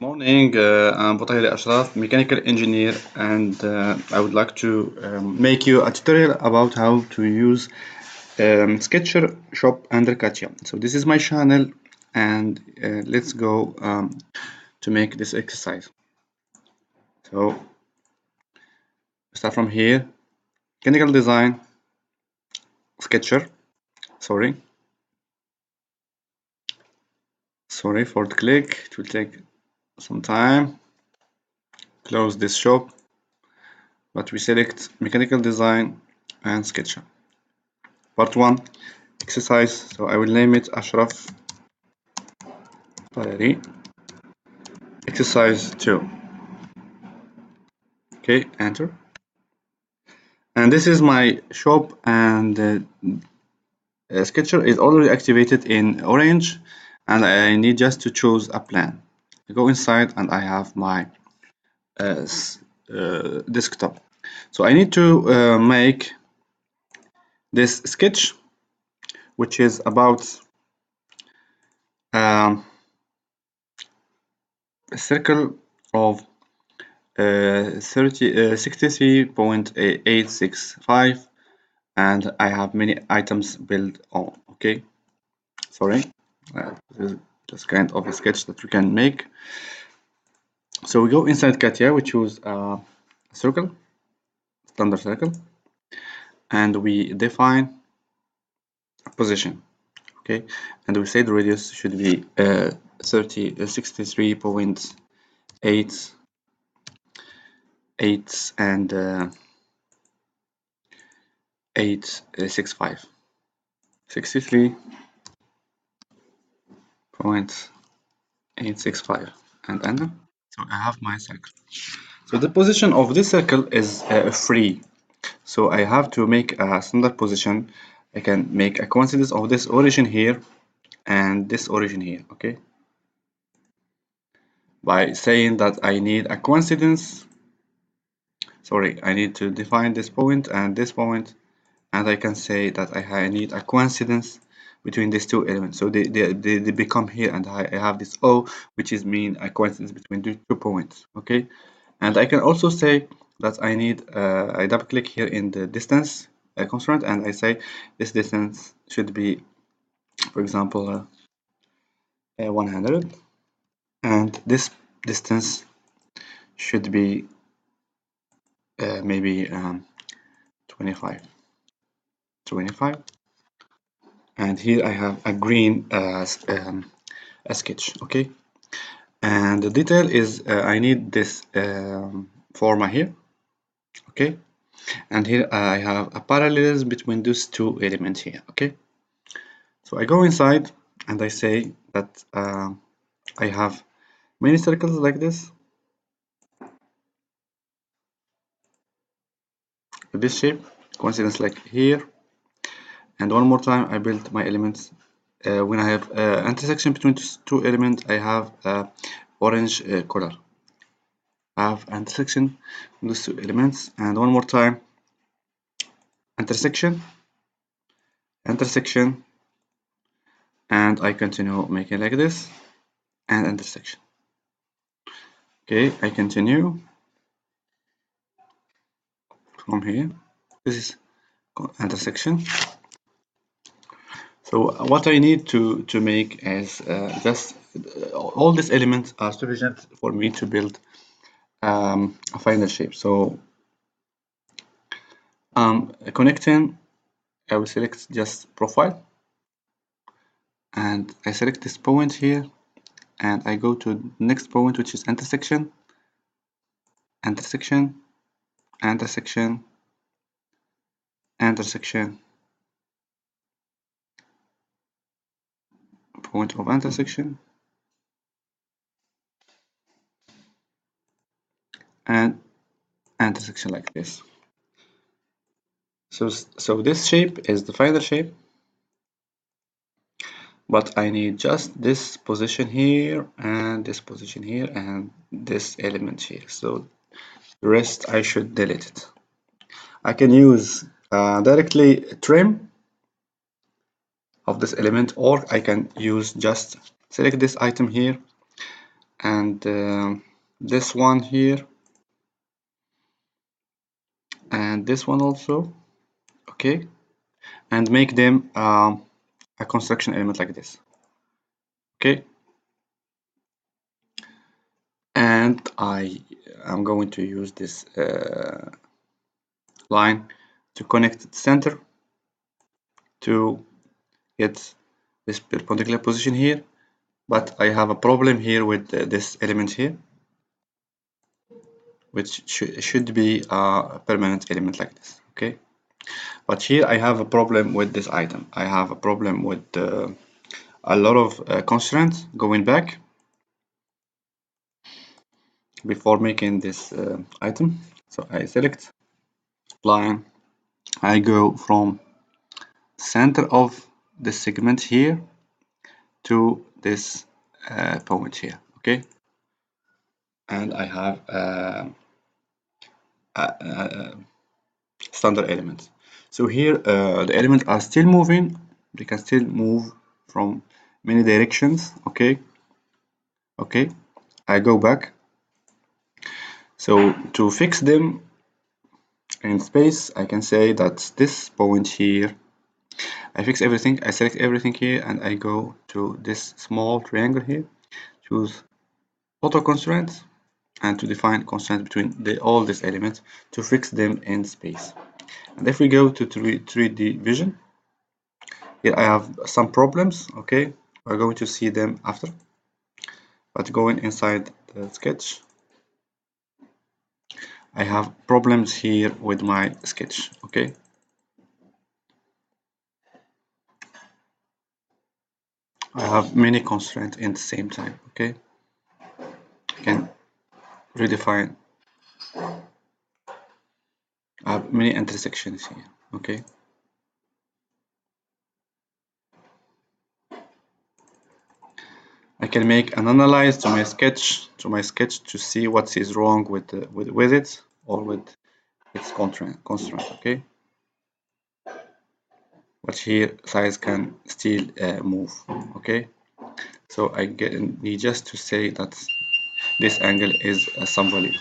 Morning, I'm Boutahiri Ashraf, mechanical engineer, and I would like to make you a tutorial about how to use Sketcher Shop under CATIA. So this is my channel, and let's go to make this exercise. So start from here, mechanical design, Sketcher. Sorry for the click. It will take some time. Close this shop, but we select mechanical design and Sketcher. Part 1 exercise, so I will name it Ashraf Boutahiri exercise 2. Okay, enter. And this is my shop, and Sketcher is already activated in orange, and I need just to choose a plan. I go inside and I have my desktop. So I need to make this sketch, which is about a circle of 63.865, and I have many items built on. Okay, sorry, this is just kind of a sketch that we can make. So we go inside CATIA, we choose a circle, standard circle, and we define a position. Okay, and we say the radius should be 63.8 and 865. 63.865 and enter. So I have my circle. So the position of this circle is free. So I have to make a standard position. I can make a coincidence of this origin here and this origin here, okay? By saying that I need a coincidence, sorry, I need to define this point and this point, and I can say that I need a coincidence between these two elements. So they become here, and I have this O, which is mean a coincidence between the 2 points, okay? And I can also say that I need, I double click here in the distance constraint, and I say this distance should be, for example, 100, and this distance should be maybe 25, and here I have a green a sketch, okay? And the detail is I need this forma here, okay? And here I have a parallelism between those two elements here, okay? So I go inside and I say that I have many circles like this with this shape, coincidence like here, and one more time I build my elements. When I have intersection between two elements, I have orange color. I have intersection with those two elements, and one more time intersection, and I continue making like this, and intersection. Okay, I continue from here. This is intersection. So what I need to make is just all these elements are sufficient for me to build a final shape. So connecting, I will select just profile, and I select this point here, and I go to the next point, which is intersection, point of intersection, and intersection like this. So this shape is the final shape, but I need just this position here and this position here and this element here. So the rest I should delete it. I can use directly trim of this element, or I can use just select this item here and this one here, and this one also, okay, and make them a construction element like this, okay. And I am going to use this line to connect the center to get this perpendicular position here, but I have a problem here with this element here, which should be a permanent element like this, okay. But here I have a problem with this item. I have a problem with a lot of constraints going back before making this item. So I select line, I go from center of the segment here to this point here, okay, and I have standard elements. So here the elements are still moving, they can still move from many directions, okay. I go back. So to fix them in space, I can say that this point here, I fix everything, I select everything here, and I go to this small triangle here, choose auto constraints, and to define constraints between all these elements to fix them in space. And if we go to 3D vision, here I have some problems, okay, we're going to see them after, but going inside the sketch, I have problems here with my sketch, okay. I have many constraints in the same time, okay. I can redefine, I have many intersections here, okay. I can make an analyze to my sketch to see what is wrong with it or with its constraint, okay. But here size can still move, okay. So I need just to say that this angle is some value.